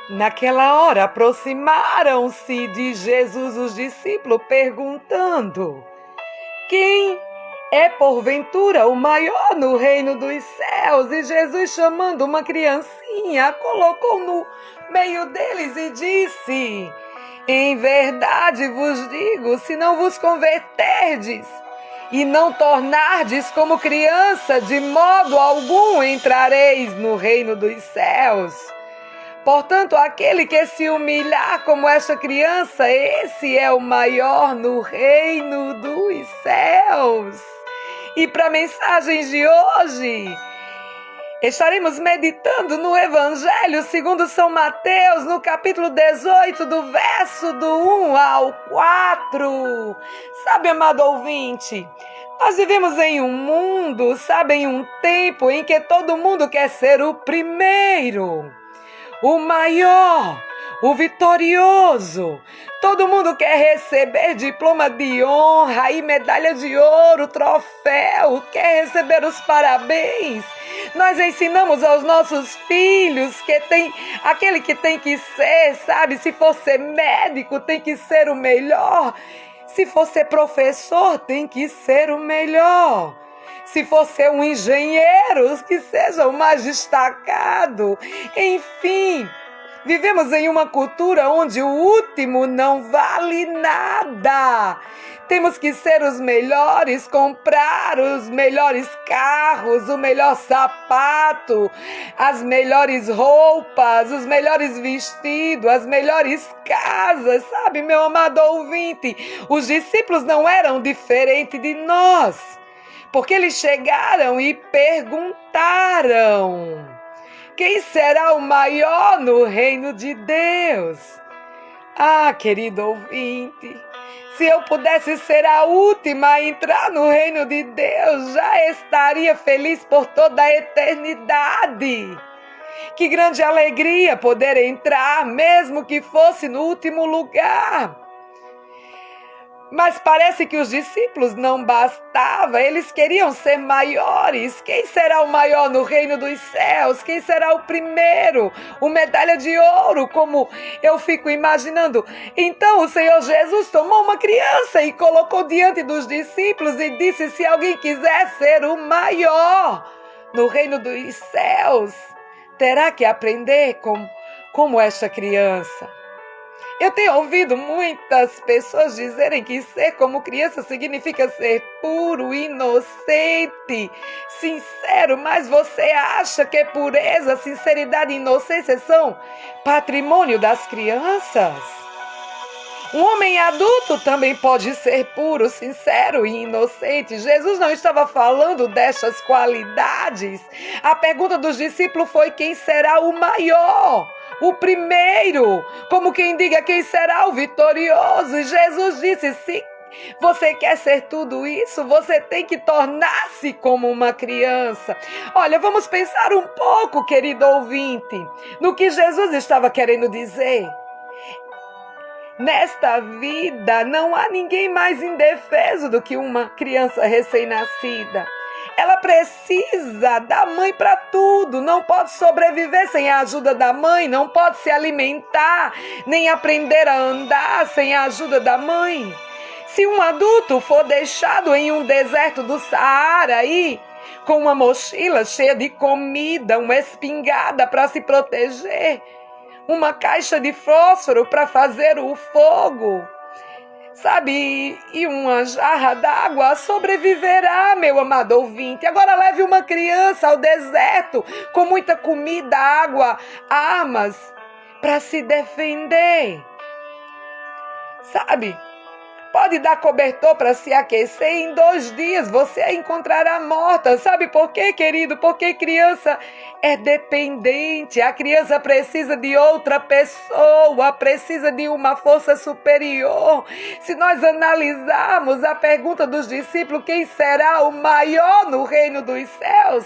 Naquela hora aproximaram-se de Jesus os discípulos, perguntando: quem é porventura o maior no reino dos céus? E Jesus, chamando uma criancinha, a colocou no meio deles e disse: em verdade vos digo, se não vos converterdes e não tornardes como criança, de modo algum entrareis no reino dos céus. Portanto, aquele que se humilhar como esta criança, esse é o maior no reino dos céus. E para a mensagem de hoje, estaremos meditando no Evangelho segundo São Mateus, no capítulo 18, do verso do 1 ao 4. Sabe, amado ouvinte, nós vivemos em um mundo, sabe, em um tempo em que todo mundo quer ser o primeiro, o maior, o vitorioso. Todo mundo quer receber diploma de honra e medalha de ouro, troféu, quer receber os parabéns. Nós ensinamos aos nossos filhos que aquele que tem que ser, sabe, se for ser médico, tem que ser o melhor. Se for ser professor, tem que ser o melhor. Se for ser um engenheiro, que seja o mais destacado. Enfim, vivemos em uma cultura onde o último não vale nada. Temos que ser os melhores, comprar os melhores carros, o melhor sapato, as melhores roupas, os melhores vestidos, as melhores casas, sabe, meu amado ouvinte? Os discípulos não eram diferentes de nós, porque eles chegaram e perguntaram: quem será o maior no reino de Deus? Ah, querido ouvinte, se eu pudesse ser a última a entrar no reino de Deus, já estaria feliz por toda a eternidade. Que grande alegria poder entrar, mesmo que fosse no último lugar. Mas parece que os discípulos não bastava, eles queriam ser maiores. Quem será o maior no reino dos céus? Quem será o primeiro? O medalha de ouro, como eu fico imaginando. Então o Senhor Jesus tomou uma criança e colocou diante dos discípulos e disse: se alguém quiser ser o maior no reino dos céus, terá que aprender como esta criança. Eu tenho ouvido muitas pessoas dizerem que ser como criança significa ser puro, inocente, sincero, mas você acha que pureza, sinceridade e inocência são patrimônio das crianças? Um homem adulto também pode ser puro, sincero e inocente. Jesus não estava falando destas qualidades. A pergunta dos discípulos foi: quem será o maior? O primeiro, como quem diga, quem será o vitorioso? E Jesus disse: se você quer ser tudo isso, você tem que tornar-se como uma criança. Olha, vamos pensar um pouco, querido ouvinte, no que Jesus estava querendo dizer. Nesta vida não há ninguém mais indefeso do que uma criança recém-nascida. Ela precisa da mãe para tudo, não pode sobreviver sem a ajuda da mãe, não pode se alimentar, nem aprender a andar sem a ajuda da mãe. Se um adulto for deixado em um deserto do Saara aí, com uma mochila cheia de comida, uma espingarda para se proteger, uma caixa de fósforo para fazer o fogo, sabe, e uma jarra d'água, sobreviverá, meu amado ouvinte. Agora leve uma criança ao deserto com muita comida, água, armas para se defender, sabe? Pode dar cobertor para se aquecer, em 2 dias você a encontrará morta. Sabe por quê, querido? Porque criança é dependente. A criança precisa de outra pessoa, precisa de uma força superior. Se nós analisarmos a pergunta dos discípulos, quem será o maior no reino dos céus?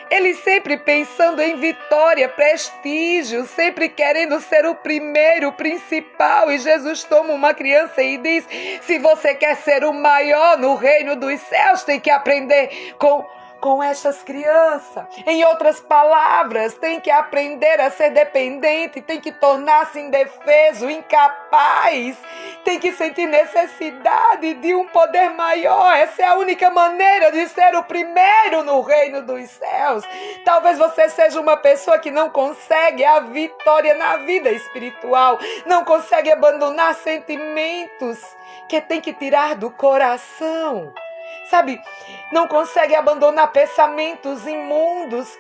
Eles sempre pensando em vitória, prestígio, sempre querendo ser o primeiro, o principal. E Jesus toma uma criança e diz: se você quer ser o maior no reino dos céus, tem que aprender com essas crianças. Em outras palavras, tem que aprender a ser dependente, tem que tornar-se indefeso, incapaz, tem que sentir necessidade de um poder maior. Essa é a única maneira de ser o primeiro no reino dos céus. Talvez você seja uma pessoa que não consegue a vitória na vida espiritual, não consegue abandonar sentimentos que tem que tirar do coração. Sabe, não consegue abandonar pensamentos imundos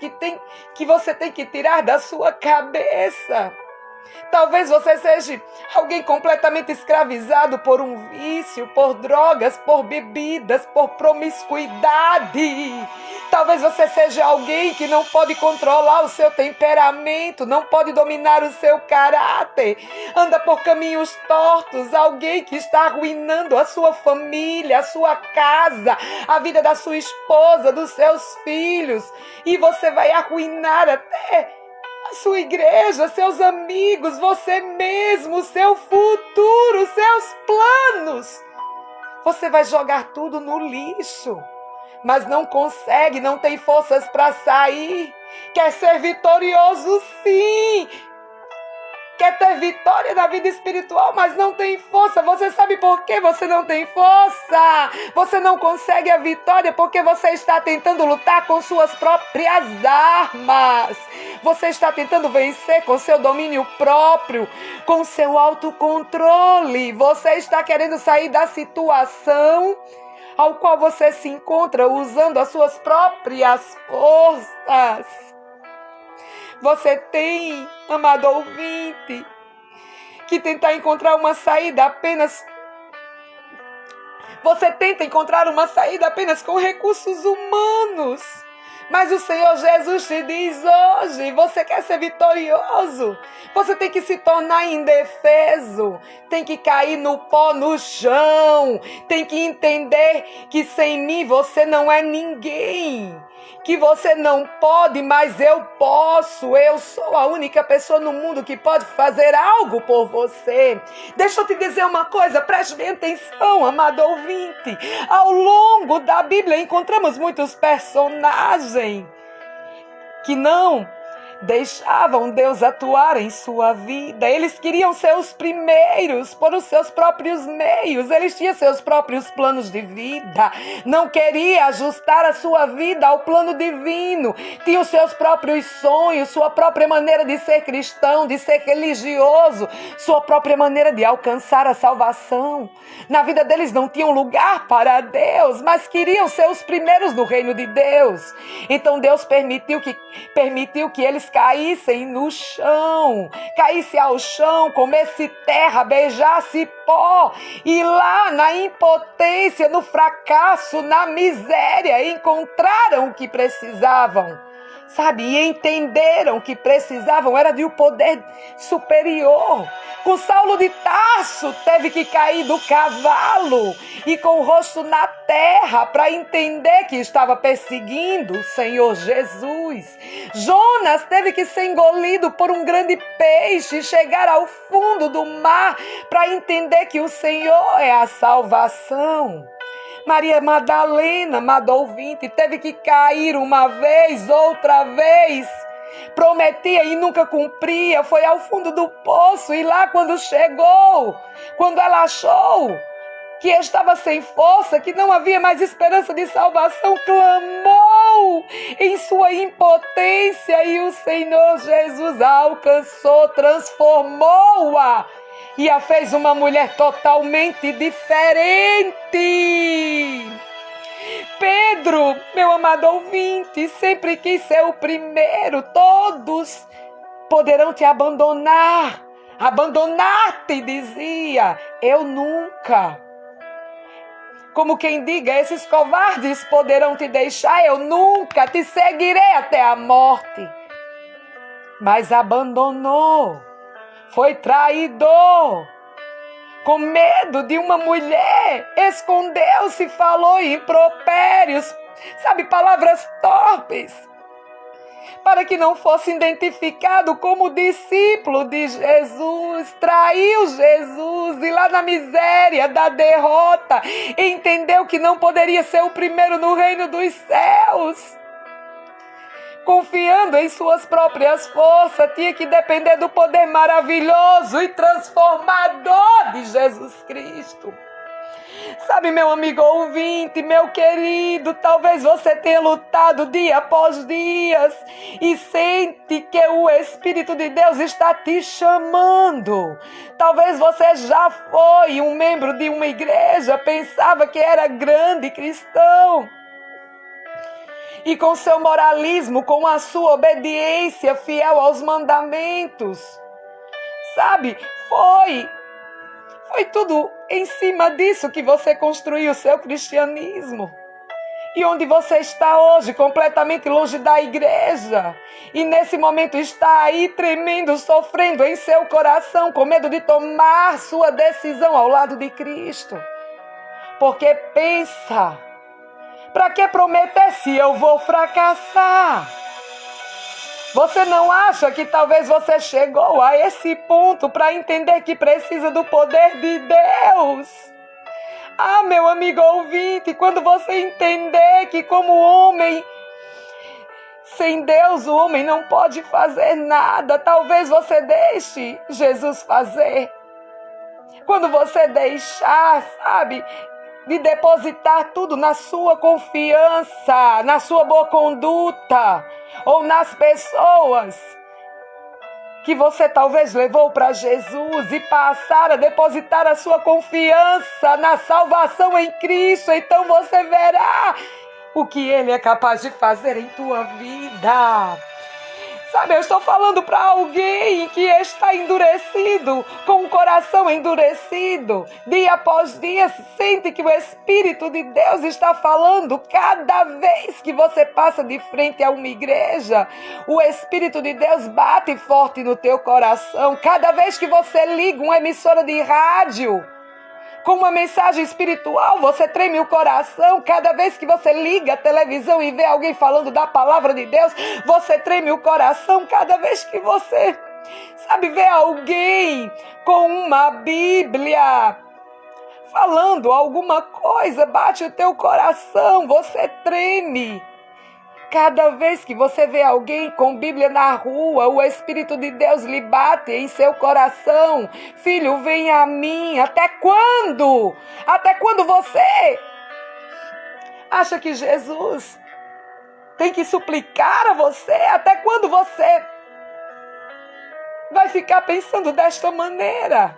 que você tem que tirar da sua cabeça. Talvez você seja alguém completamente escravizado por um vício, por drogas, por bebidas, por promiscuidade. Talvez você seja alguém que não pode controlar o seu temperamento, não pode dominar o seu caráter, anda por caminhos tortos, alguém que está arruinando a sua família, a sua casa, a vida da sua esposa, dos seus filhos, e você vai arruinar até a sua igreja, seus amigos, você mesmo, seu futuro, seus planos. Você vai jogar tudo no lixo, mas não consegue, não tem forças para sair. Quer ser vitorioso, sim. Quer ter vitória na vida espiritual, mas não tem força. Você sabe por que você não tem força? Você não consegue a vitória porque você está tentando lutar com suas próprias armas. Você está tentando vencer com seu domínio próprio, com seu autocontrole. Você está querendo sair da situação ao qual você se encontra usando as suas próprias forças. Você tem, amado ouvinte, que tentar encontrar uma saída apenas... Você tenta encontrar uma saída apenas com recursos humanos. Mas o Senhor Jesus te diz hoje, você quer ser vitorioso? Você tem que se tornar indefeso, tem que cair no pó, no chão, tem que entender que sem mim você não é ninguém. Que você não pode, mas eu posso. Eu sou a única pessoa no mundo que pode fazer algo por você. Deixa eu te dizer uma coisa, preste bem atenção, amado ouvinte. Ao longo da Bíblia encontramos muitos personagens que não deixavam Deus atuar em sua vida. Eles queriam ser os primeiros por os seus próprios meios. Eles tinham seus próprios planos de vida. Não queria ajustar a sua vida ao plano divino. Tinha os seus próprios sonhos, sua própria maneira de ser cristão, de ser religioso, sua própria maneira de alcançar a salvação. Na vida deles não tinham lugar para Deus, mas queriam ser os primeiros no reino de Deus. Então Deus permitiu que eles caíssem no chão, caísse ao chão, comesse terra, beijasse pó, e lá na impotência, no fracasso, na miséria, encontraram o que precisavam, sabe? E entenderam que precisavam era de um poder superior. Com Saulo de Tarso teve que cair do cavalo e com o rosto na terra para entender que estava perseguindo o Senhor Jesus. Jonas teve que ser engolido por um grande peixe e chegar ao fundo do mar para entender que o Senhor é a salvação. Maria Madalena, amado ouvinte, teve que cair uma vez, outra vez. Prometia e nunca cumpria, foi ao fundo do poço e lá quando chegou, quando ela achou que estava sem força, que não havia mais esperança de salvação, clamou em sua impotência e o Senhor Jesus a alcançou, transformou-a e a fez uma mulher totalmente diferente. Pedro, meu amado ouvinte, sempre quis ser o primeiro. Todos poderão te abandonar. Abandonar-te, dizia. Eu nunca. Como quem diga, esses covardes poderão te deixar. Eu nunca te seguirei até a morte. Mas abandonou. Foi traidor. Com medo de uma mulher, escondeu-se, falou impropérios, sabe, palavras torpes. para que não fosse identificado como discípulo de Jesus, traiu Jesus e lá na miséria da derrota, entendeu que não poderia ser o primeiro no reino dos céus. Confiando em suas próprias forças, tinha que depender do poder maravilhoso e transformador de Jesus Cristo. Sabe, meu amigo ouvinte, meu querido, talvez você tenha lutado dia após dia e sente que o Espírito de Deus está te chamando. Talvez você já foi um membro de uma igreja, pensava que era grande cristão. E com seu moralismo, com a sua obediência fiel aos mandamentos, sabe, foi tudo em cima disso que você construiu o seu cristianismo. E onde você está hoje, completamente longe da igreja. E nesse momento está aí tremendo, sofrendo em seu coração, com medo de tomar sua decisão ao lado de Cristo. Porque pensa, para que prometer se eu vou fracassar? Você não acha que talvez você chegou a esse ponto para entender que precisa do poder de Deus? Ah, meu amigo ouvinte, quando você entender que como homem, sem Deus o homem não pode fazer nada, talvez você deixe Jesus fazer. Quando você deixar, sabe, de depositar tudo na sua confiança, na sua boa conduta, ou nas pessoas que você talvez levou para Jesus e passar a depositar a sua confiança na salvação em Cristo, então você verá o que Ele é capaz de fazer em tua vida. Sabe, eu estou falando para alguém que está endurecido, com o coração endurecido, dia após dia, sente que o Espírito de Deus está falando. Cada vez que você passa de frente a uma igreja, o Espírito de Deus bate forte no teu coração. Cada vez que você liga uma emissora de rádio com uma mensagem espiritual, você treme o coração. Cada vez que você liga a televisão e vê alguém falando da palavra de Deus, você treme o coração. Cada vez que você, sabe, vê alguém com uma Bíblia falando alguma coisa, bate o teu coração, você treme. Cada vez que você vê alguém com Bíblia na rua, o Espírito de Deus lhe bate em seu coração. Filho, vem a mim. Até quando? Até quando você acha que Jesus tem que suplicar a você? Até quando você vai ficar pensando desta maneira?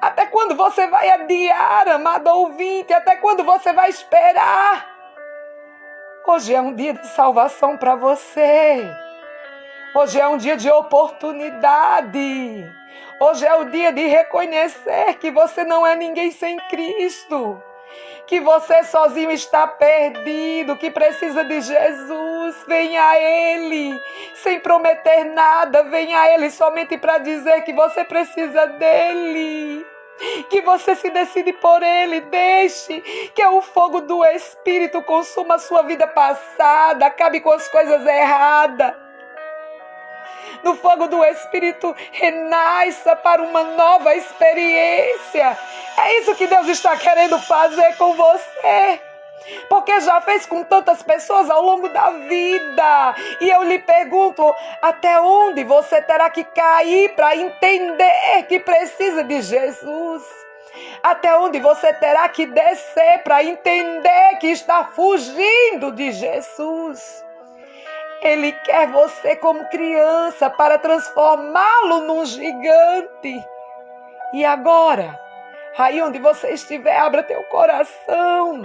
Até quando você vai adiar, amado ouvinte? Até quando você vai esperar? Hoje é um dia de salvação para você. Hoje é um dia de oportunidade. Hoje é o dia de reconhecer que você não é ninguém sem Cristo. Que você sozinho está perdido, que precisa de Jesus. Venha a Ele, sem prometer nada. Venha a Ele somente para dizer que você precisa dEle. Que você se decide por Ele, deixe que o fogo do Espírito consuma a sua vida passada, acabe com as coisas erradas. No fogo do Espírito, renasça para uma nova experiência. É isso que Deus está querendo fazer com você. Porque já fez com tantas pessoas ao longo da vida. E eu lhe pergunto, até onde você terá que cair para entender que precisa de Jesus? Até onde você terá que descer para entender que está fugindo de Jesus? Ele quer você como criança para transformá-lo num gigante. E agora, aí onde você estiver, abra teu coração.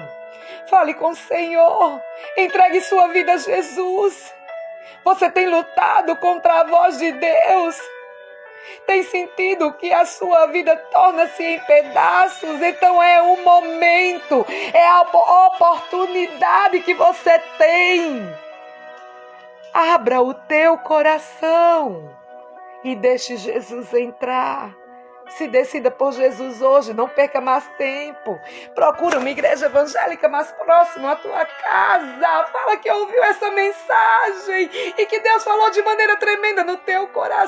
Fale com o Senhor. Entregue sua vida a Jesus. Você tem lutado contra a voz de Deus. Tem sentido que a sua vida torna-se em pedaços. Então é o momento. É a oportunidade que você tem. Abra o teu coração e deixe Jesus entrar. Se decida por Jesus hoje, não perca mais tempo. Procura uma igreja evangélica mais próxima à tua casa. Fala que ouviu essa mensagem e que Deus falou de maneira tremenda no teu coração.